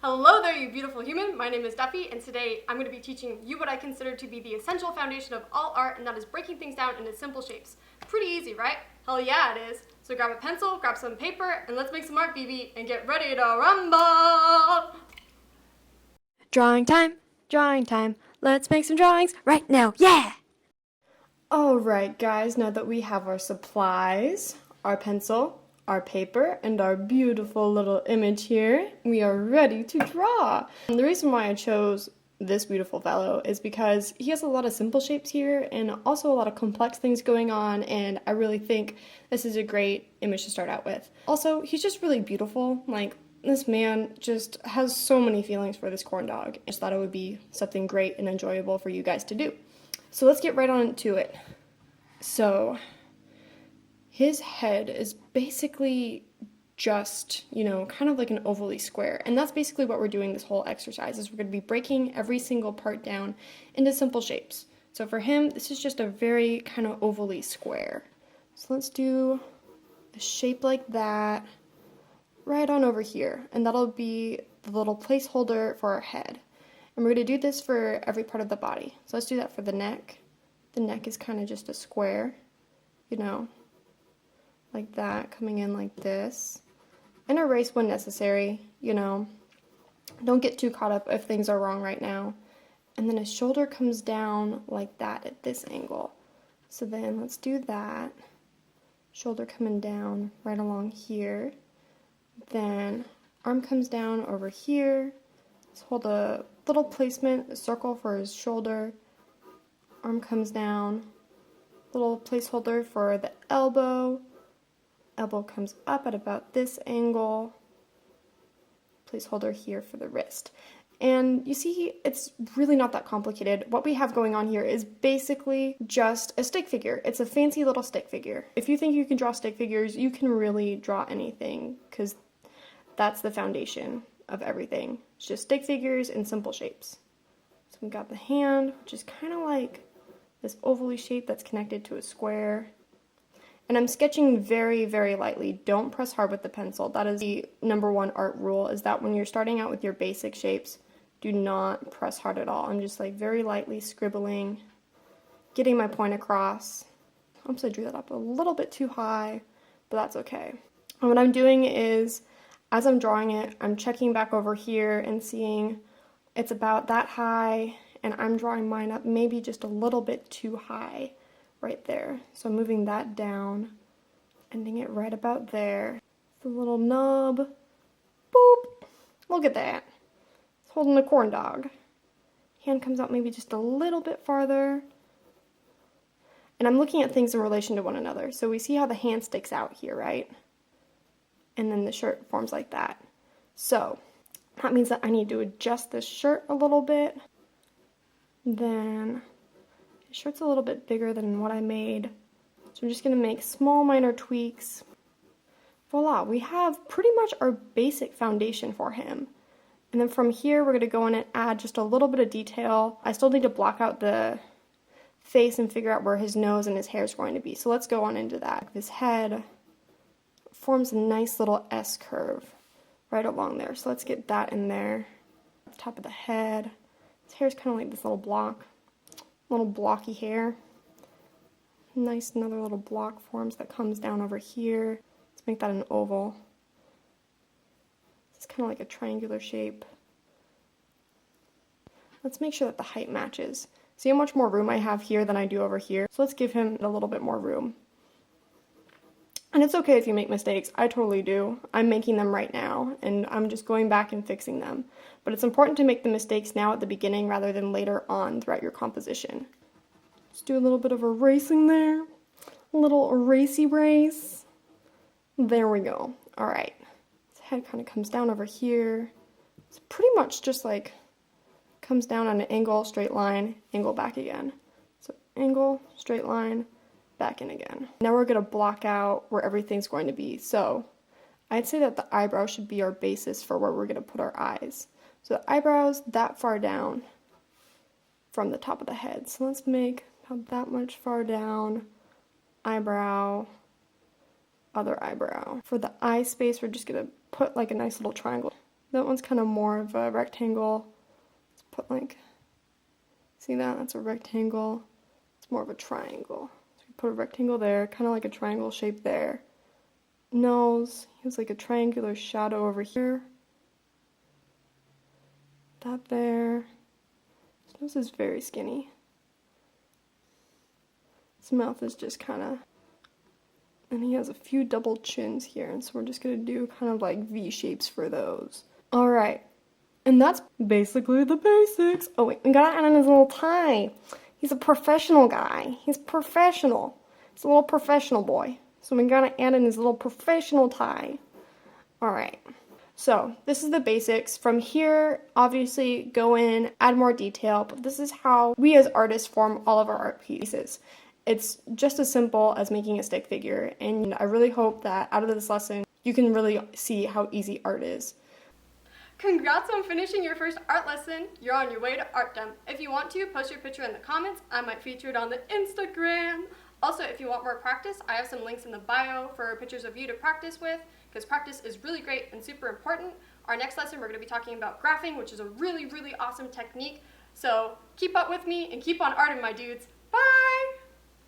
Hello there, you beautiful human. My name is Duffy, and today I'm going to be teaching you what I consider to be the essential foundation of all art, and that is breaking things down into simple shapes. Pretty easy, right? Hell yeah, it is. So grab a pencil, grab some paper, and let's make some art, BB, and get ready to rumble! Drawing time, drawing time. Let's make some drawings right now, yeah! Alright guys, now that we have our supplies, our pencil, our paper, and our beautiful little image here, we are ready to draw. And the reason why I chose this beautiful fellow is because he has a lot of simple shapes here and also a lot of complex things going on, and I really think this is a great image to start out with. Also, he's just really beautiful. Like, this man just has so many feelings for this corn dog. I just thought it would be something great and enjoyable for you guys to do. So let's get right on to it. So his head is basically just, kind of like an ovally square. And that's basically what we're doing this whole exercise, is we're going to be breaking every single part down into simple shapes. So for him, this is just a very kind of ovally square. So let's do a shape like that right on over here. And that'll be the little placeholder for our head. And we're going to do this for every part of the body. So let's do that for the neck. The neck is kind of just a square, like that, coming in like this. And erase when necessary, Don't get too caught up if things are wrong right now. And then his shoulder comes down like that at this angle. So then let's do that. Shoulder coming down right along here. Then arm comes down over here. Let's hold a little placement, a circle for his shoulder. Arm comes down, little placeholder for the elbow. Elbow comes up at about this angle. Placeholder here for the wrist. And you see, it's really not that complicated. What we have going on here is basically just a stick figure. It's a fancy little stick figure. If you think you can draw stick figures, you can really draw anything, because that's the foundation of everything. It's just stick figures and simple shapes. So we got the hand, which is kind of like this ovally shape that's connected to a square. And I'm sketching very, very lightly. Don't press hard with the pencil. That is the #1 art rule, is that when you're starting out with your basic shapes, do not press hard at all. I'm just like very lightly scribbling, getting my point across. Oops, I drew that up a little bit too high, but that's okay. And what I'm doing is, as I'm drawing it, I'm checking back over here and seeing it's about that high, and I'm drawing mine up maybe just a little bit too high right there. So I'm moving that down, ending it right about there. The little nub, boop, look at that. It's holding a corn dog. Hand comes out maybe just a little bit farther. And I'm looking at things in relation to one another. So we see how the hand sticks out here, right? And then the shirt forms like that. So that means that I need to adjust this shirt a little bit. Then the shirt's a little bit bigger than what I made. So I'm just going to make small minor tweaks. Voila, we have pretty much our basic foundation for him. And then from here we're going to go in and add just a little bit of detail. I still need to block out the face and figure out where his nose and his hair is going to be. So let's go on into that. His head forms a nice little S curve right along there. So let's get that in there. At the top of the head. His hair is kind of like this little blocky hair. Nice, another little block forms that comes down over here. Let's make that an oval. It's kind of like a triangular shape. Let's make sure that the height matches. See how much more room I have here than I do over here? So let's give him a little bit more room. And it's okay if you make mistakes. I totally do. I'm making them right now, and I'm just going back and fixing them. But it's important to make the mistakes now at the beginning rather than later on throughout your composition. Just do a little bit of erasing there. A little erasey brace. There we go. Alright. His head kind of comes down over here. It's pretty much just like comes down on an angle, straight line, angle back again. So angle, straight line, back in again. Now we're going to block out where everything's going to be. So I'd say that the eyebrow should be our basis for where we're going to put our eyes. So the eyebrows that far down from the top of the head. So let's make about that much far down. Eyebrow, other eyebrow. For the eye space, we're just going to put like a nice little triangle. That one's kind of more of a rectangle. Let's put like, see that? That's a rectangle. It's more of a triangle. So we put a rectangle there, kind of like a triangle shape there. Nose, he has like a triangular shadow over here. That there. His nose is very skinny. His mouth is just kind of, and he has a few double chins here, and so we're just gonna do kind of like V shapes for those. All right, and that's basically the basics. Oh wait, we gotta add in his little tie. He's a professional guy. He's professional. He's a little professional boy. So we gotta add in his little professional tie. All right. So this is the basics. From here, obviously go in, add more detail, but this is how we as artists form all of our art pieces. It's just as simple as making a stick figure, and I really hope that out of this lesson, you can really see how easy art is. Congrats on finishing your first art lesson. You're on your way to Artdom. If you want to, post your picture in the comments. I might feature it on the Instagram. Also, if you want more practice, I have some links in the bio for pictures of you to practice with, because practice is really great and super important. Our next lesson, we're going to be talking about graphing, which is a really, really awesome technique. So keep up with me and keep on arting, my dudes. Bye!